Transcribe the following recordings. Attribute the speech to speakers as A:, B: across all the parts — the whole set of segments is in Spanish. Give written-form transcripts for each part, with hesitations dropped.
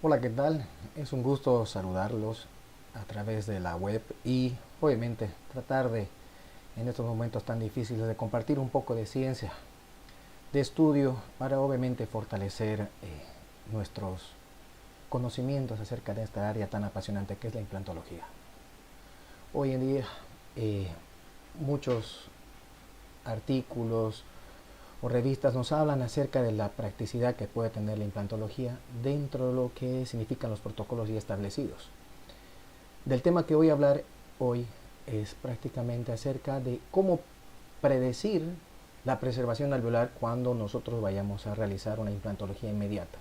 A: Hola, ¿qué tal? Es un gusto saludarlos a través de la web y obviamente tratar de, en estos momentos tan difíciles, de compartir un poco de ciencia, de estudio, para obviamente fortalecer nuestros conocimientos acerca de esta área tan apasionante que es la implantología. Hoy en día eh, muchos artículos o revistas nos hablan acerca de la practicidad que puede tener la implantología dentro de lo que significan los protocolos ya establecidos. Del tema que voy a hablar hoy es prácticamente acerca de cómo predecir la preservación alveolar cuando nosotros vayamos a realizar una implantología inmediata,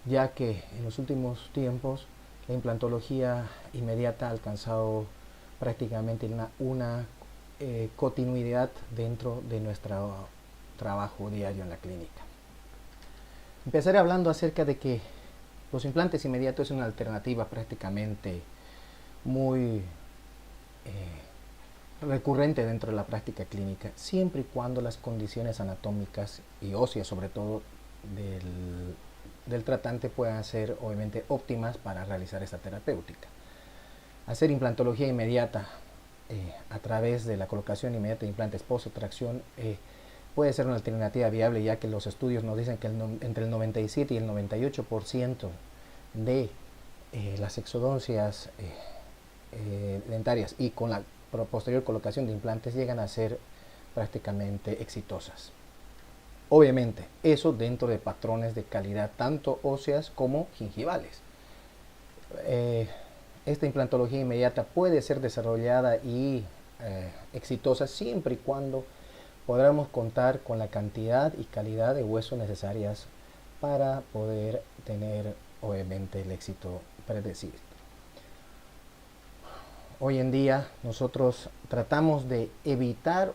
A: ya que en los últimos tiempos la implantología inmediata ha alcanzado prácticamente una continuidad dentro de nuestro trabajo diario en la clínica. Empezaré hablando acerca de que los implantes inmediatos es una alternativa prácticamente muy recurrente dentro de la práctica clínica, siempre y cuando las condiciones anatómicas y óseas, sobre todo del tratante, puedan ser obviamente óptimas para realizar esta terapéutica. Hacer implantología inmediata a través de la colocación inmediata de implantes post-extracción puede ser una alternativa viable, ya que los estudios nos dicen que entre el 97 y el 98% de las exodoncias dentarias y con la posterior colocación de implantes llegan a ser prácticamente exitosas. Obviamente, eso dentro de patrones de calidad tanto óseas como gingivales. Esta implantología inmediata puede ser desarrollada y exitosa siempre y cuando podamos contar con la cantidad y calidad de hueso necesarias para poder tener obviamente el éxito predecible. Hoy en día nosotros tratamos de evitar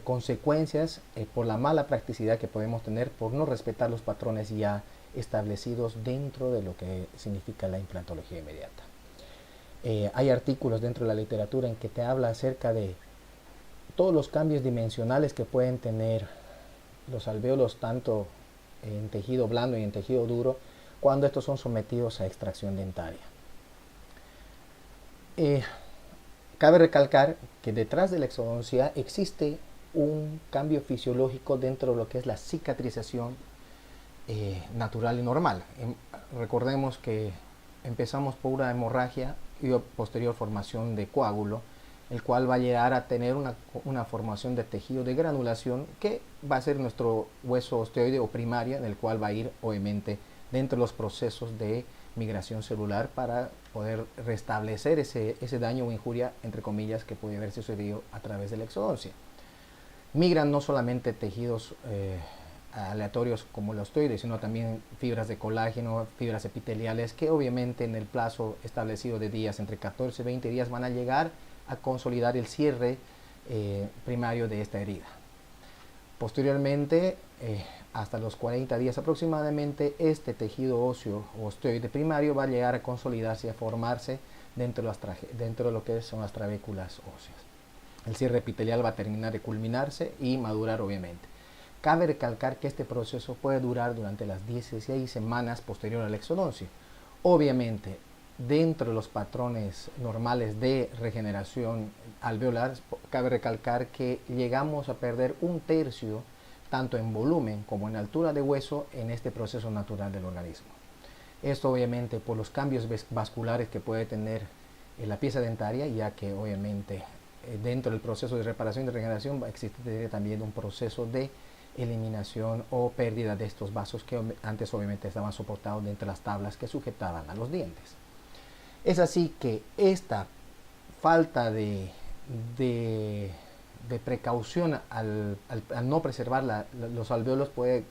A: consecuencias por la mala practicidad que podemos tener por no respetar los patrones ya establecidos dentro de lo que significa la implantología inmediata. Hay artículos dentro de la literatura en que te habla acerca de todos los cambios dimensionales que pueden tener los alvéolos tanto en tejido blando y en tejido duro cuando estos son sometidos a extracción dentaria. Cabe recalcar que detrás de la exodoncia existe un cambio fisiológico dentro de lo que es la cicatrización natural y normal. Recordemos que empezamos por una hemorragia y posterior formación de coágulo, el cual va a llegar a tener una formación de tejido de granulación que va a ser nuestro hueso osteoide o primaria, en el cual va a ir obviamente dentro de los procesos de migración celular para poder restablecer ese daño o injuria, entre comillas, que puede haber sucedido a través de la exodoncia. Migran no solamente tejidos aleatorios como el osteoide, sino también fibras de colágeno, fibras epiteliales, que obviamente en el plazo establecido de días, entre 14 y 20 días, van a llegar a consolidar el cierre primario de esta herida. Posteriormente, hasta los 40 días aproximadamente, este tejido óseo o osteoide primario va a llegar a consolidarse y a formarse dentro de lo que son las trabéculas óseas. El cierre epitelial va a terminar de culminarse y madurar obviamente. Cabe recalcar que este proceso puede durar durante las 16 semanas posterior a la exodoncia. Obviamente, dentro de los patrones normales de regeneración alveolar, cabe recalcar que llegamos a perder un tercio tanto en volumen como en altura de hueso en este proceso natural del organismo. Esto obviamente por los cambios vasculares que puede tener la pieza dentaria, ya que obviamente dentro del proceso de reparación y de regeneración va a existir también un proceso de eliminación o pérdida de estos vasos que antes obviamente estaban soportados dentro de las tablas que sujetaban a los dientes. Es así que esta falta de precaución al no preservar los alvéolos puede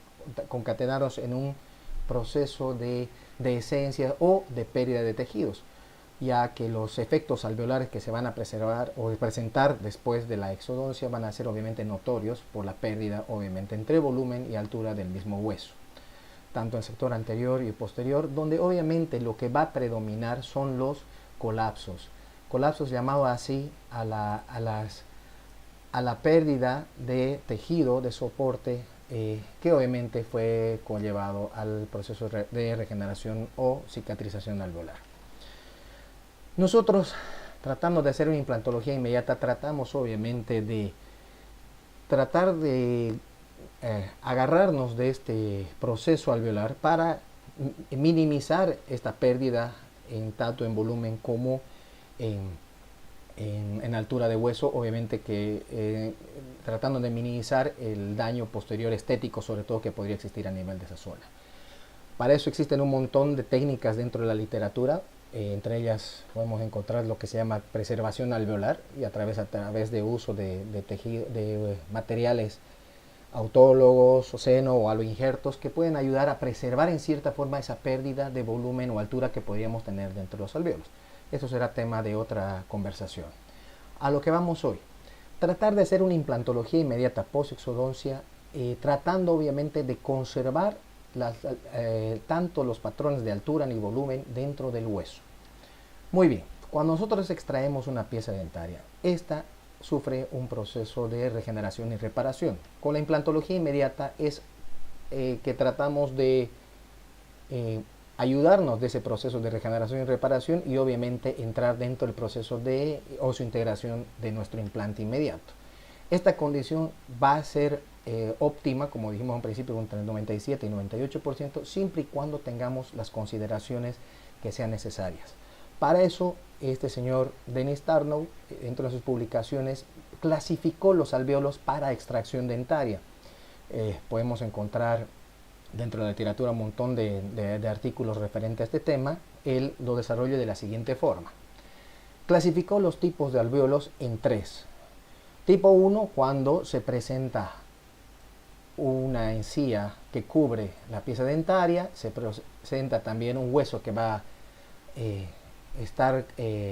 A: concatenarnos en un proceso de esencia o de pérdida de tejidos, ya que los efectos alveolares que se van a preservar o presentar después de la exodoncia van a ser obviamente notorios por la pérdida obviamente entre volumen y altura del mismo hueso, tanto en el sector anterior y posterior, donde obviamente lo que va a predominar son los colapsos llamados así a la pérdida de tejido de soporte que obviamente fue conllevado al proceso de regeneración o cicatrización alveolar. Nosotros, tratando de hacer una implantología inmediata, tratamos obviamente de tratar de agarrarnos de este proceso alveolar para minimizar esta pérdida en tanto en volumen como en altura de hueso, obviamente que tratando de minimizar el daño posterior estético, sobre todo que podría existir a nivel de esa zona. Para eso existen un montón de técnicas dentro de la literatura, entre ellas podemos encontrar lo que se llama preservación alveolar, y a través de uso de materiales autólogos, o seno o aloinjertos, que pueden ayudar a preservar en cierta forma esa pérdida de volumen o altura que podríamos tener dentro de los alvéolos. Eso será tema de otra conversación. A lo que vamos hoy, tratar de hacer una implantología inmediata post-exodoncia, tratando obviamente de conservar tanto los patrones de altura ni volumen dentro del hueso. Muy bien, cuando nosotros extraemos una pieza dentaria, esta sufre un proceso de regeneración y reparación. Con la implantología inmediata es que tratamos de ayudarnos de ese proceso de regeneración y reparación y obviamente entrar dentro del proceso de osseointegración de nuestro implante inmediato. Esta condición va a ser óptima, como dijimos en principio, entre el 97 y 98%, siempre y cuando tengamos las consideraciones que sean necesarias. Para eso, este señor Dennis Tarnow, dentro de sus publicaciones, clasificó los alvéolos para extracción dentaria. Podemos encontrar dentro de la literatura un montón de artículos referentes a este tema. Él lo desarrolla de la siguiente forma. Clasificó los tipos de alvéolos en tres. Tipo 1, cuando se presenta una encía que cubre la pieza dentaria, se presenta también un hueso que va a estar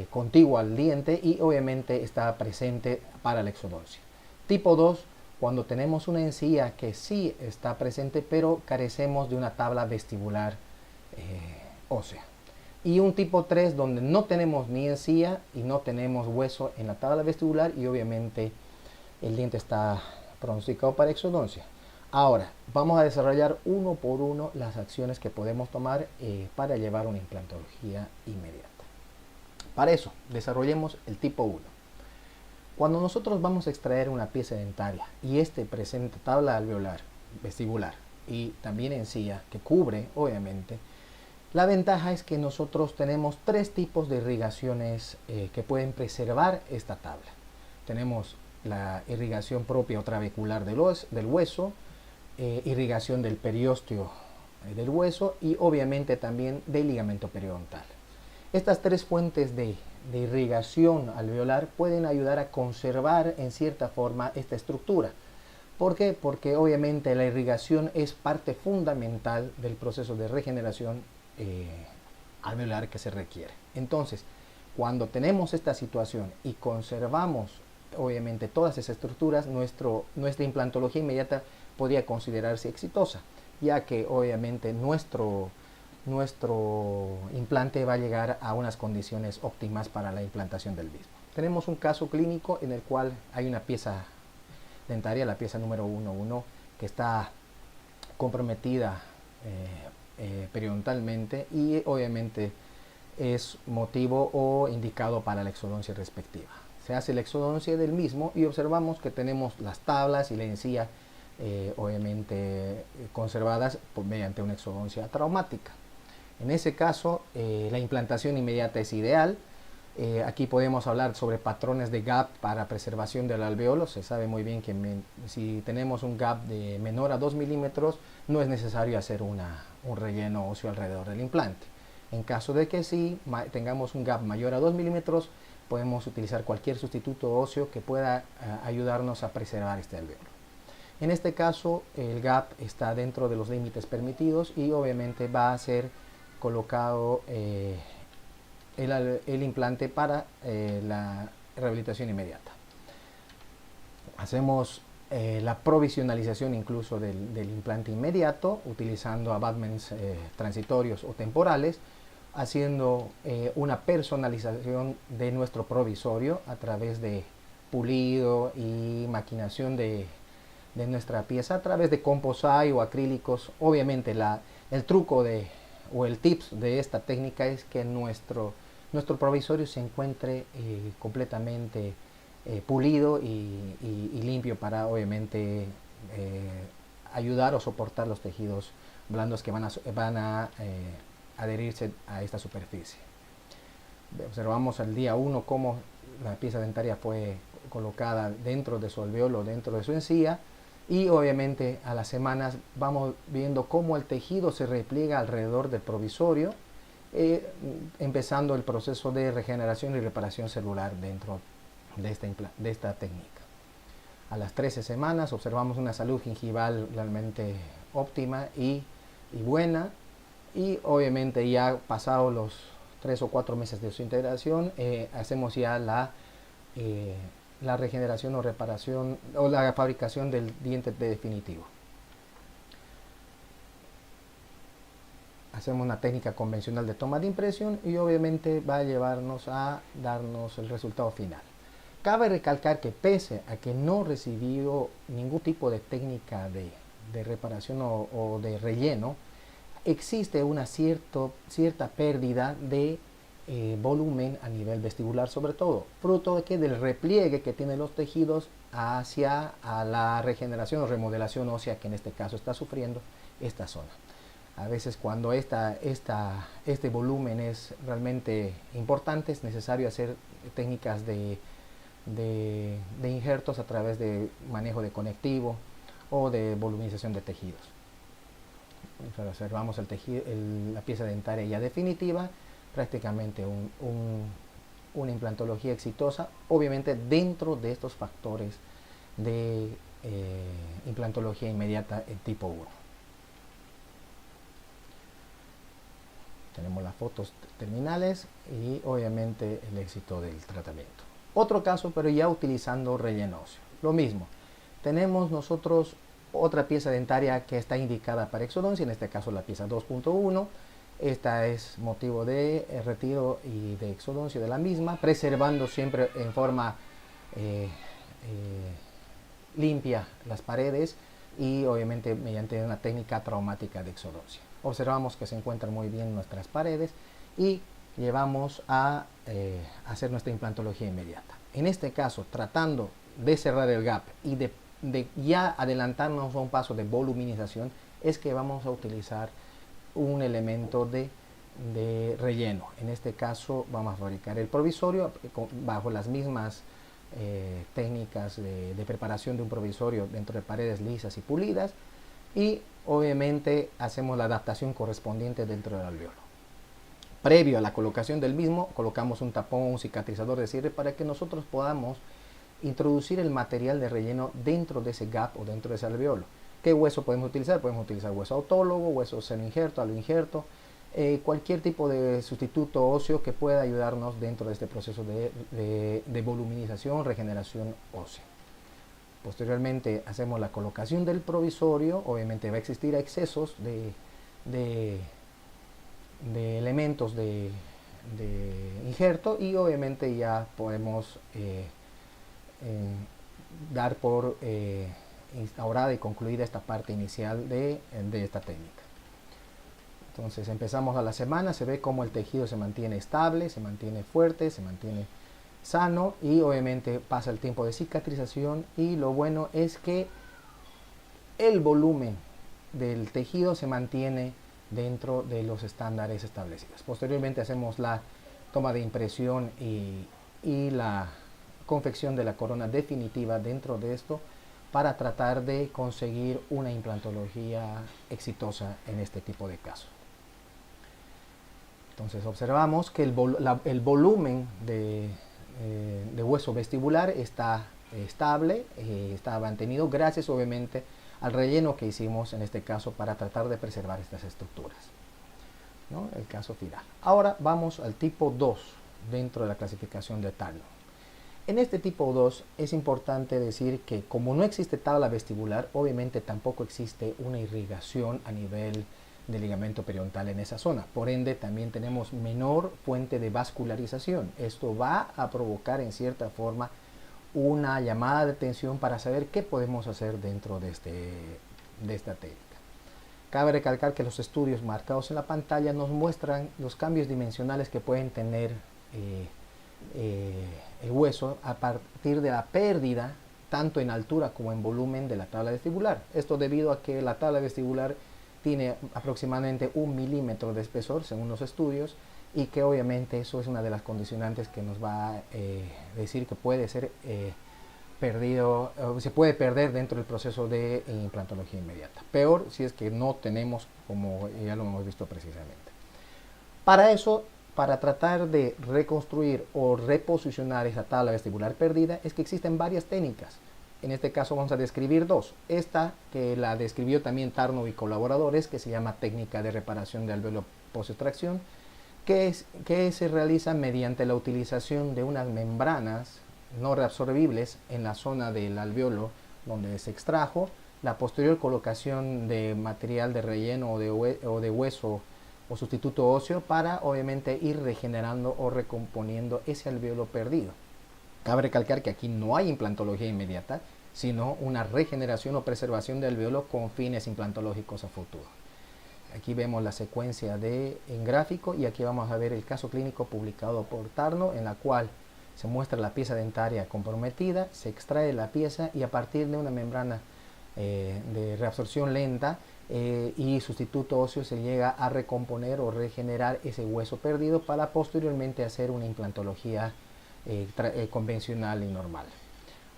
A: contiguo al diente y obviamente está presente para la exodoncia. Tipo 2, cuando tenemos una encía que sí está presente pero carecemos de una tabla vestibular ósea. Y un tipo 3 donde no tenemos ni encía y no tenemos hueso en la tabla vestibular y obviamente el diente está pronosticado para exodoncia. Ahora, vamos a desarrollar uno por uno las acciones que podemos tomar para llevar una implantología inmediata. Para eso, desarrollemos el tipo 1. Cuando nosotros vamos a extraer una pieza dentaria y este presenta tabla alveolar, vestibular y también encía que cubre, obviamente, la ventaja es que nosotros tenemos tres tipos de irrigaciones que pueden preservar esta tabla. Tenemos la irrigación propia o trabecular del hueso, irrigación del periósteo del hueso y obviamente también del ligamento periodontal. Estas tres fuentes de irrigación alveolar pueden ayudar a conservar en cierta forma esta estructura. ¿Por qué? Porque obviamente la irrigación es parte fundamental del proceso de regeneración alveolar que se requiere. Entonces, cuando tenemos esta situación y conservamos obviamente todas esas estructuras, nuestra implantología inmediata podría considerarse exitosa, ya que obviamente nuestro implante va a llegar a unas condiciones óptimas para la implantación del mismo. Tenemos un caso clínico en el cual hay una pieza dentaria, la pieza número 1.1, que está comprometida periodontalmente y obviamente es motivo o indicado para la exodoncia respectiva. Se hace la exodoncia del mismo y observamos que tenemos las tablas y la encía obviamente conservadas mediante una exodoncia traumática. En ese caso, la implantación inmediata es ideal. Aquí podemos hablar sobre patrones de gap para preservación del alveolo. Se sabe muy bien que si tenemos un gap de menor a 2 milímetros, no es necesario hacer un relleno óseo alrededor del implante. En caso de que sí tengamos un gap mayor a 2 milímetros, podemos utilizar cualquier sustituto óseo que pueda ayudarnos a preservar este alveolo. En este caso, el gap está dentro de los límites permitidos y obviamente va a ser colocado el implante para la rehabilitación inmediata. Hacemos la provisionalización incluso del implante inmediato utilizando abutments transitorios o temporales, haciendo una personalización de nuestro provisorio a través de pulido y maquinación de de nuestra pieza a través de composite o acrílicos. Obviamente el truco o el tips de esta técnica es que nuestro provisorio se encuentre completamente pulido y limpio para obviamente ayudar o soportar los tejidos blandos que van a adherirse a esta superficie. Observamos al día 1 cómo la pieza dentaria fue colocada dentro de su alveolo, dentro de su encía, y obviamente a las semanas vamos viendo cómo el tejido se repliega alrededor del provisorio, empezando el proceso de regeneración y reparación celular dentro de esta técnica. A las 13 semanas observamos una salud gingival realmente óptima y buena, y obviamente ya pasados los 3 o 4 meses de su integración hacemos ya la regeneración o reparación o la fabricación del diente definitivo. Hacemos una técnica convencional de toma de impresión y obviamente va a llevarnos a darnos el resultado final. Cabe recalcar que pese a que no recibió ningún tipo de técnica de reparación o de relleno, existe una cierta pérdida de volumen a nivel vestibular, sobre todo, fruto de que del repliegue que tienen los tejidos hacia la regeneración o remodelación ósea que en este caso está sufriendo esta zona. A veces cuando este volumen es realmente importante, es necesario hacer técnicas de injertos a través de manejo de conectivo o de voluminización de tejidos. Observamos la pieza dentaria ya definitiva, prácticamente una implantología exitosa, obviamente dentro de estos factores de implantología inmediata en tipo 1. Tenemos las fotos terminales y obviamente el éxito del tratamiento. Otro caso, pero ya utilizando relleno óseo. Lo mismo, tenemos nosotros otra pieza dentaria que está indicada para exodoncia, en este caso la pieza 2.1. Esta es motivo de retiro y de exodoncia de la misma, preservando siempre en forma limpia las paredes y obviamente mediante una técnica traumática de exodoncia. Observamos que se encuentran muy bien nuestras paredes y llevamos a hacer nuestra implantología inmediata. En este caso, tratando de cerrar el gap y de ya adelantarnos a un paso de voluminización, es que vamos a utilizar un elemento de relleno. En este caso vamos a fabricar el provisorio bajo las mismas técnicas de preparación de un provisorio dentro de paredes lisas y pulidas, y obviamente hacemos la adaptación correspondiente dentro del alveolo. Previo a la colocación del mismo, colocamos un tapón o un cicatrizador de cierre para que nosotros podamos introducir el material de relleno dentro de ese gap o dentro de ese alveolo. ¿Qué hueso podemos utilizar? Podemos utilizar hueso autólogo, hueso senoinjerto, aloinjerto, cualquier tipo de sustituto óseo que pueda ayudarnos dentro de este proceso de voluminización, regeneración ósea. Posteriormente hacemos la colocación del provisorio. Obviamente va a existir excesos de elementos de injerto y obviamente ya podemos dar por instaurada y concluida esta parte inicial de esta técnica. Entonces empezamos a la semana, se ve como el tejido se mantiene estable, se mantiene fuerte, se mantiene sano y obviamente pasa el tiempo de cicatrización, y lo bueno es que el volumen del tejido se mantiene dentro de los estándares establecidos. Posteriormente hacemos la toma de impresión y la confección de la corona definitiva dentro de esto para tratar de conseguir una implantología exitosa en este tipo de casos. Entonces observamos que el volumen de hueso vestibular está estable, está mantenido gracias obviamente al relleno que hicimos en este caso para tratar de preservar estas estructuras, ¿no? El caso final. Ahora vamos al tipo 2 dentro de la clasificación de Talon. En este tipo 2 es importante decir que como no existe tabla vestibular, obviamente tampoco existe una irrigación a nivel de ligamento periodontal en esa zona. Por ende, también tenemos menor fuente de vascularización. Esto va a provocar en cierta forma una llamada de atención para saber qué podemos hacer dentro de esta técnica. Cabe recalcar que los estudios marcados en la pantalla nos muestran los cambios dimensionales que pueden tener el hueso a partir de la pérdida tanto en altura como en volumen de la tabla vestibular. Esto debido a que la tabla vestibular tiene aproximadamente 1 milímetro de espesor según los estudios, y que obviamente eso es una de las condicionantes que nos va a decir que puede ser perdido, se puede perder dentro del proceso de implantología inmediata. Peor si es que no tenemos, como ya lo hemos visto precisamente. Para eso, para tratar de reconstruir o reposicionar esa tabla vestibular perdida, es que existen varias técnicas. En este caso vamos a describir dos. Esta, que la describió también Tarnow y colaboradores, que se llama técnica de reparación de alveolo post-extracción, que se realiza mediante la utilización de unas membranas no reabsorbibles en la zona del alveolo donde se extrajo, la posterior colocación de material de relleno o de hueso o sustituto óseo para obviamente ir regenerando o recomponiendo ese alveolo perdido. Cabe recalcar que aquí no hay implantología inmediata, sino una regeneración o preservación del alveolo con fines implantológicos a futuro. Aquí vemos la secuencia en gráfico, y aquí vamos a ver el caso clínico publicado por Tarnow, en la cual se muestra la pieza dentaria comprometida, se extrae la pieza y a partir de una membrana de reabsorción lenta y sustituto óseo se llega a recomponer o regenerar ese hueso perdido para posteriormente hacer una implantología convencional y normal.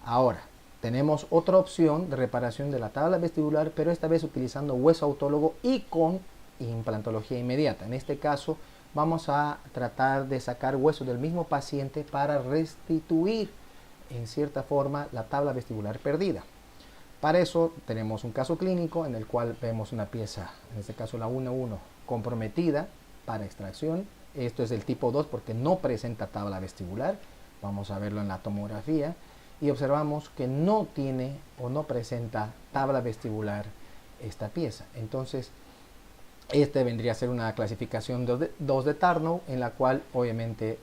A: Ahora, tenemos otra opción de reparación de la tabla vestibular, pero esta vez utilizando hueso autólogo y con implantología inmediata. En este caso vamos a tratar de sacar hueso del mismo paciente para restituir en cierta forma la tabla vestibular perdida. Para eso tenemos un caso clínico en el cual vemos una pieza, en este caso la 1-1, comprometida para extracción. Esto es del tipo 2 porque no presenta tabla vestibular. Vamos a verlo en la tomografía y observamos que no tiene o no presenta tabla vestibular esta pieza. Entonces, este vendría a ser una clasificación 2 de Tarnow, en la cual obviamente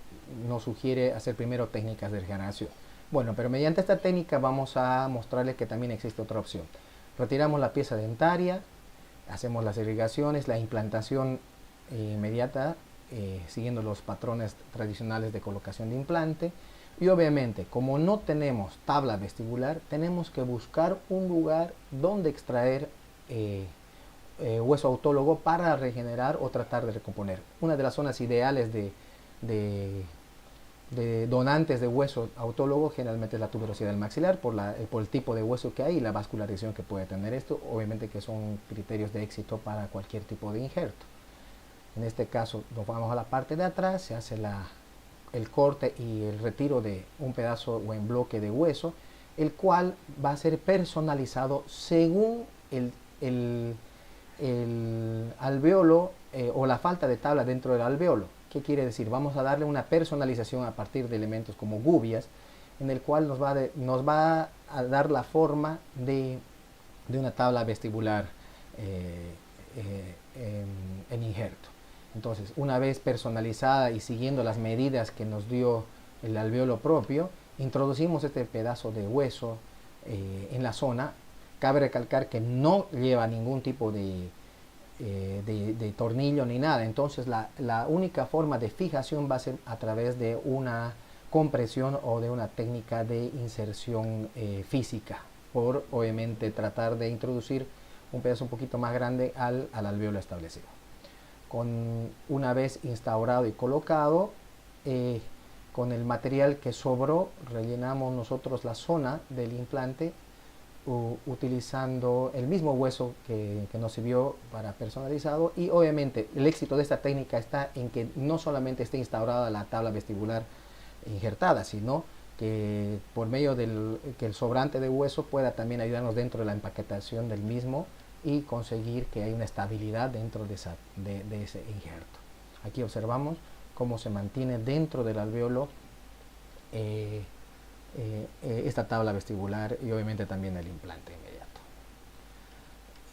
A: nos sugiere hacer primero técnicas de regeneración. Bueno, pero mediante esta técnica vamos a mostrarles que también existe otra opción. Retiramos la pieza dentaria, hacemos las irrigaciones, la implantación inmediata, siguiendo los patrones tradicionales de colocación de implante. Y obviamente, como no tenemos tabla vestibular, tenemos que buscar un lugar donde extraer hueso autólogo para regenerar o tratar de recomponer. Una de las zonas ideales de donantes de hueso autólogo generalmente es la tuberosidad del maxilar por el tipo de hueso que hay y la vascularización que puede tener esto, obviamente que son criterios de éxito para cualquier tipo de injerto. En este caso nos vamos a la parte de atrás, se hace el corte y el retiro de un pedazo o en bloque de hueso, el cual va a ser personalizado según el alveolo o la falta de tabla dentro del alveolo. ¿Qué quiere decir? Vamos a darle una personalización a partir de elementos como gubias, en el cual nos va a dar la forma de una tabla vestibular en injerto. Entonces, una vez personalizada y siguiendo las medidas que nos dio el alveolo propio, introducimos este pedazo de hueso en la zona. Cabe recalcar que no lleva ningún tipo de tornillo ni nada. Entonces, la única forma de fijación va a ser a través de una compresión o de una técnica de inserción física, por obviamente tratar de introducir un pedazo un poquito más grande al alveolo establecido. Una vez instaurado y colocado, con el material que sobró, rellenamos nosotros la zona del implante utilizando el mismo hueso que nos sirvió para personalizado. Y obviamente el éxito de esta técnica está en que no solamente esté instaurada la tabla vestibular injertada, sino que por medio que el sobrante de hueso pueda también ayudarnos dentro de la empaquetación del mismo y conseguir que haya una estabilidad dentro de ese injerto. Aquí observamos cómo se mantiene dentro del alveolo esta tabla vestibular y obviamente también el implante inmediato.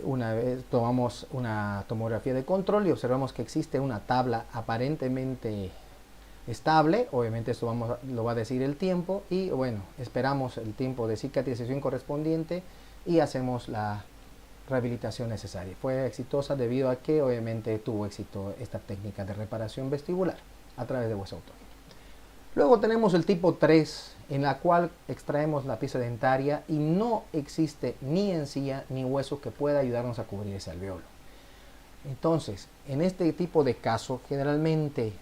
A: Una vez tomamos una tomografía de control y observamos que existe una tabla aparentemente estable. Obviamente esto lo va a decir el tiempo, y bueno, esperamos el tiempo de cicatrización correspondiente y hacemos la rehabilitación necesaria. Fue exitosa debido a que obviamente tuvo éxito esta técnica de reparación vestibular a través de hueso autógeno. Luego tenemos el tipo 3, en la cual extraemos la pieza dentaria y no existe ni encía ni hueso que pueda ayudarnos a cubrir ese alveolo. Entonces, en este tipo de caso, generalmente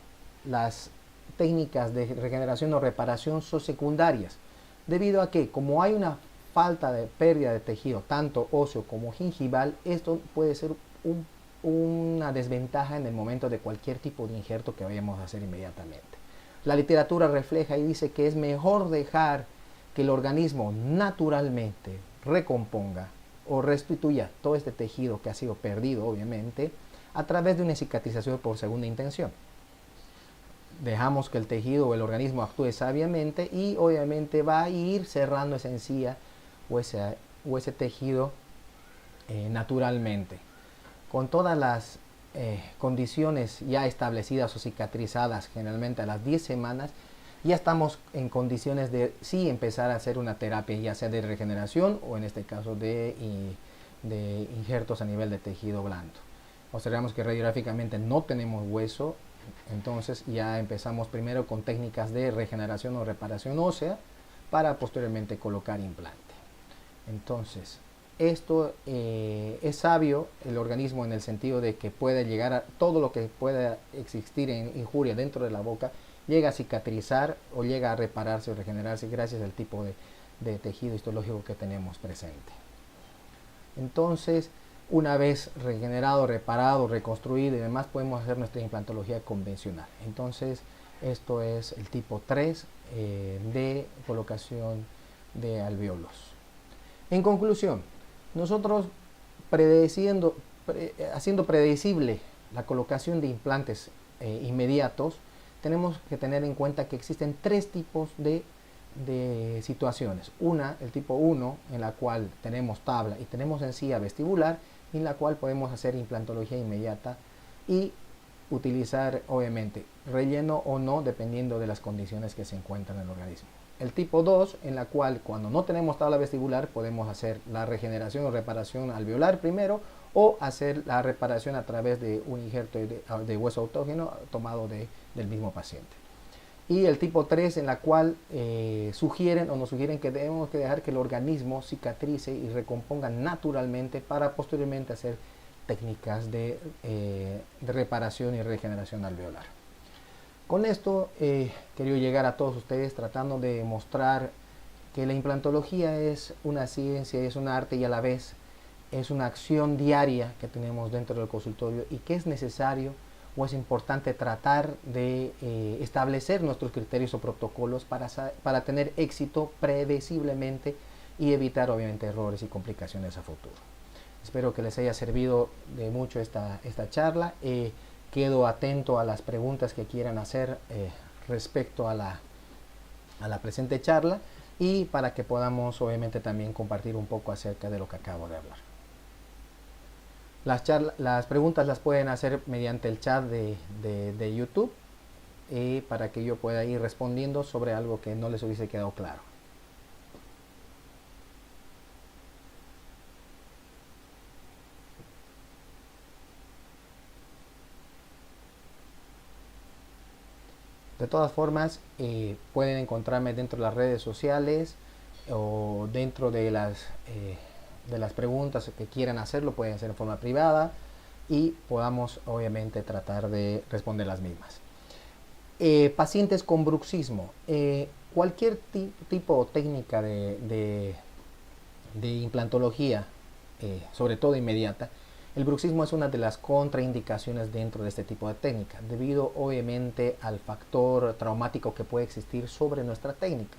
A: las técnicas de regeneración o reparación son secundarias, debido a que como hay una falta de pérdida de tejido, tanto óseo como gingival, esto puede ser una desventaja en el momento de cualquier tipo de injerto que vayamos a hacer inmediatamente. La literatura refleja y dice que es mejor dejar que el organismo naturalmente recomponga o restituya todo este tejido que ha sido perdido, obviamente, a través de una cicatrización por segunda intención. Dejamos que el tejido o el organismo actúe sabiamente y obviamente va a ir cerrando esa encía o ese tejido naturalmente. Con todas las condiciones ya establecidas o cicatrizadas, generalmente a las 10 semanas, ya estamos en condiciones de sí empezar a hacer una terapia, ya sea de regeneración o en este caso de injertos a nivel de tejido blando. Observamos que radiográficamente no tenemos hueso, entonces ya empezamos primero con técnicas de regeneración o reparación ósea para posteriormente colocar implante. Entonces, esto es sabio el organismo en el sentido de que puede llegar a todo lo que pueda existir en injuria dentro de la boca, llega a cicatrizar o llega a repararse o regenerarse gracias al tipo de tejido histológico que tenemos presente. Entonces, una vez regenerado, reparado, reconstruido y demás, podemos hacer nuestra implantología convencional. Entonces, esto es el tipo 3 de colocación de alvéolos. En conclusión, nosotros haciendo predecible la colocación de implantes inmediatos, tenemos que tener en cuenta que existen 3 tipos de situaciones. El tipo 1, en la cual tenemos tabla y tenemos encía vestibular, en la cual podemos hacer implantología inmediata y utilizar obviamente relleno o no, dependiendo de las condiciones que se encuentran en el organismo. El tipo 2, en la cual cuando no tenemos tabla vestibular podemos hacer la regeneración o reparación alveolar primero, o hacer la reparación a través de un injerto de hueso autógeno tomado del mismo paciente. Y el tipo 3, en la cual nos sugieren que debemos que dejar que el organismo cicatrice y recomponga naturalmente para posteriormente hacer técnicas de reparación y regeneración alveolar. Con esto quería llegar a todos ustedes tratando de mostrar que la implantología es una ciencia, es un arte y a la vez es una acción diaria que tenemos dentro del consultorio y que es necesario o es importante tratar de establecer nuestros criterios o protocolos para tener éxito predeciblemente y evitar obviamente errores y complicaciones a futuro. Espero que les haya servido de mucho esta charla. Quedo atento a las preguntas que quieran hacer respecto a la presente charla y para que podamos obviamente también compartir un poco acerca de lo que acabo de hablar. Las preguntas las pueden hacer mediante el chat de YouTube para que yo pueda ir respondiendo sobre algo que no les hubiese quedado claro. De todas formas, pueden encontrarme dentro de las redes sociales o dentro de las preguntas que quieran hacerlo, pueden hacer en forma privada y podamos obviamente tratar de responder las mismas. Pacientes con bruxismo. Cualquier tipo o técnica de implantología, sobre todo inmediata, el bruxismo es una de las contraindicaciones dentro de este tipo de técnica, debido obviamente al factor traumático que puede existir sobre nuestra técnica.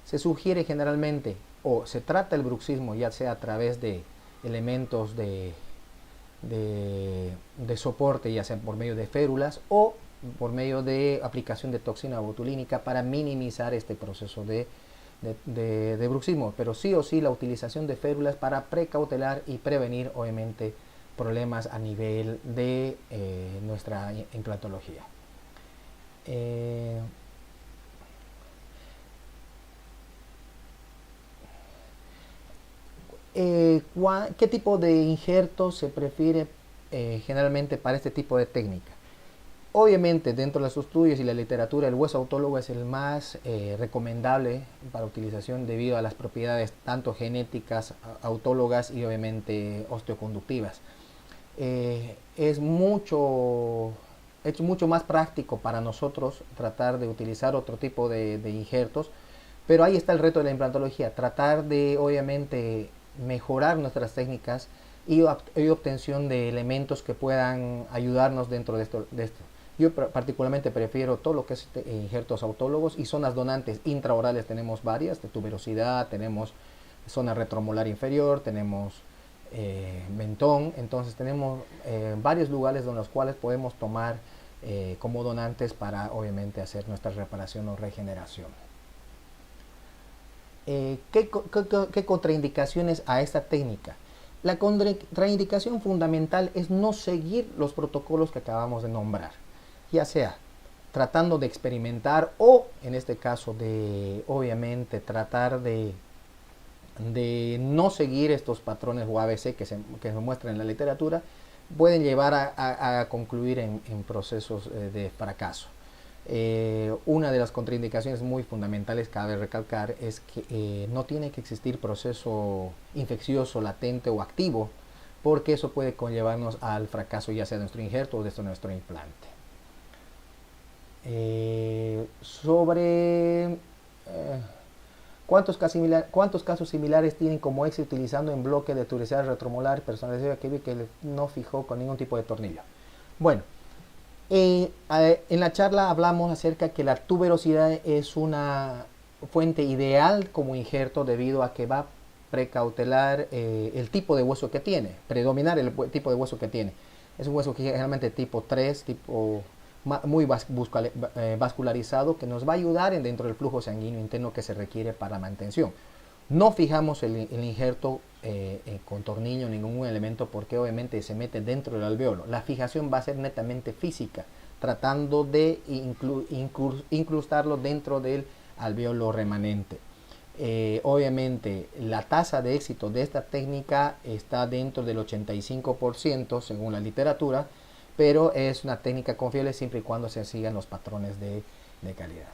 A: Se sugiere generalmente, o se trata el bruxismo ya sea a través de elementos de soporte, ya sea por medio de férulas o por medio de aplicación de toxina botulínica para minimizar este proceso de bruxismo, pero sí o sí la utilización de férulas para precautelar y prevenir obviamente problemas a nivel de nuestra implantología. Eh, ¿Qué tipo de injerto se prefiere generalmente para este tipo de técnica? Obviamente, dentro de los estudios y la literatura, el hueso autólogo es el más recomendable para utilización debido a las propiedades tanto genéticas, autólogas y obviamente osteoconductivas. Es mucho más práctico para nosotros tratar de utilizar otro tipo de injertos, pero ahí está el reto de la implantología, tratar de obviamente mejorar nuestras técnicas y obtención de elementos que puedan ayudarnos dentro de esto. Yo particularmente prefiero todo lo que es injertos autólogos y zonas donantes intraorales. Tenemos varias, de tuberosidad, tenemos zona retromolar inferior, tenemos mentón. Entonces tenemos varios lugares en los cuales podemos tomar como donantes para obviamente hacer nuestra reparación o regeneración. ¿Qué contraindicaciones a esta técnica? La contraindicación fundamental es no seguir los protocolos que acabamos de nombrar, ya sea tratando de experimentar o en este caso de obviamente tratar de no seguir estos patrones o ABC que se muestran en la literatura, pueden llevar a concluir en procesos de fracaso. Una de las contraindicaciones muy fundamentales, cabe recalcar, es que no tiene que existir proceso infeccioso latente o activo, porque eso puede conllevarnos al fracaso ya sea de nuestro injerto o de nuestro implante. ¿Cuántos casos similares tienen como éxito utilizando en bloque de tuberosidad retromolar personalizado que no fijó con ningún tipo de tornillo? Bueno, en la charla hablamos acerca que la tuberosidad es una fuente ideal como injerto debido a que va a precautelar el tipo de hueso que tiene, predominar el tipo de hueso que tiene. Es un hueso que generalmente tipo 3, muy vascularizado, que nos va a ayudar dentro del flujo sanguíneo interno que se requiere para la mantención. No fijamos el injerto con tornillo, ningún elemento, porque obviamente se mete dentro del alveolo. La fijación va a ser netamente física, tratando de incrustarlo dentro del alveolo remanente. Obviamente la tasa de éxito de esta técnica está dentro del 85% según la literatura, pero es una técnica confiable siempre y cuando se sigan los patrones de calidad.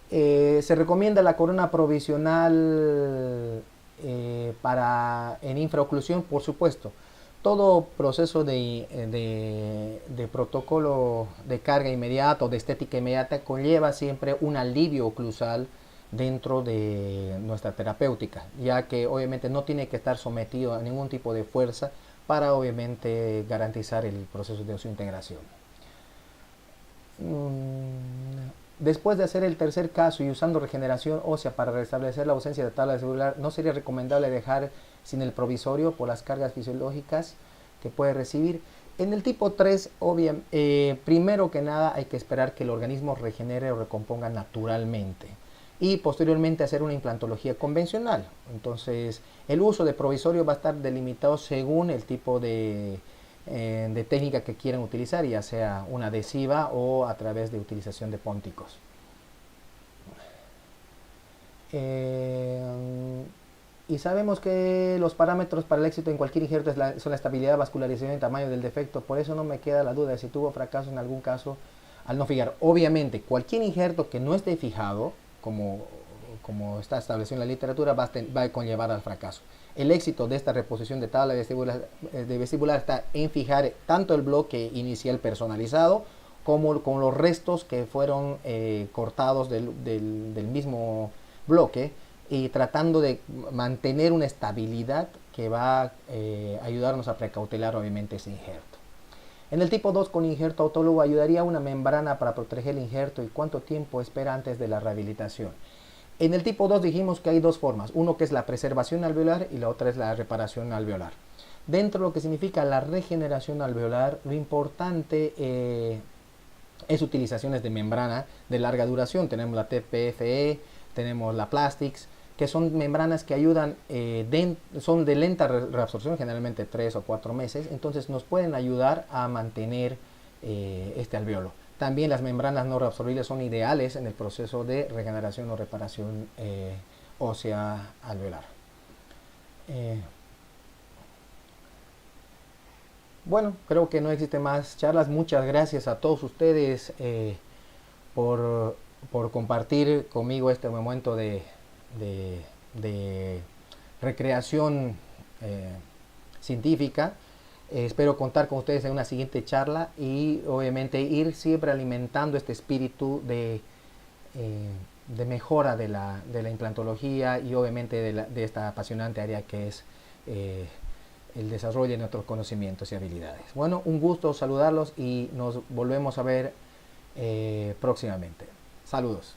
A: Se recomienda la corona provisional en infraoclusión, por supuesto. Todo proceso de protocolo de carga inmediata o de estética inmediata conlleva siempre un alivio oclusal dentro de nuestra terapéutica, ya que obviamente no tiene que estar sometido a ningún tipo de fuerza para obviamente garantizar el proceso de su integración. Después de hacer el tercer caso y usando regeneración ósea para restablecer la ausencia de tabla vestibular, ¿no sería recomendable dejar sin el provisorio por las cargas fisiológicas que puede recibir? En el tipo 3, primero que nada hay que esperar que el organismo regenere o recomponga naturalmente y posteriormente hacer una implantología convencional. Entonces el uso de provisorio va a estar delimitado según el tipo de técnica que quieran utilizar, ya sea una adhesiva o a través de utilización de pónticos. Y sabemos que los parámetros para el éxito en cualquier injerto son la estabilidad, vascularización y tamaño del defecto. Por eso no me queda la duda de si tuvo fracaso en algún caso al no fijar. Obviamente cualquier injerto que no esté fijado, como está establecido en la literatura, va a conllevar al fracaso. El éxito de esta reposición de tabla vestibular está en fijar tanto el bloque inicial personalizado como con los restos que fueron cortados del mismo bloque, y tratando de mantener una estabilidad que va a ayudarnos a precautelar obviamente ese injerto. En el tipo 2 con injerto autólogo ayudaría una membrana para proteger el injerto, y cuánto tiempo espera antes de la rehabilitación. En el tipo 2 dijimos que hay dos formas, uno que es la preservación alveolar y la otra es la reparación alveolar. Dentro de lo que significa la regeneración alveolar, lo importante es utilizaciones de membrana de larga duración. Tenemos la TPFE, tenemos la Plastix, que son membranas que ayudan, son de lenta reabsorción, generalmente 3 o 4 meses, entonces nos pueden ayudar a mantener este alveolo. También las membranas no reabsorbibles son ideales en el proceso de regeneración o reparación ósea alveolar. Bueno, creo que no existe más charlas. Muchas gracias a todos ustedes por compartir conmigo este momento de recreación científica. Espero contar con ustedes en una siguiente charla y obviamente ir siempre alimentando este espíritu de mejora de la implantología y obviamente de esta apasionante área que es el desarrollo de nuestros conocimientos y habilidades. Bueno, un gusto saludarlos y nos volvemos a ver próximamente. Saludos.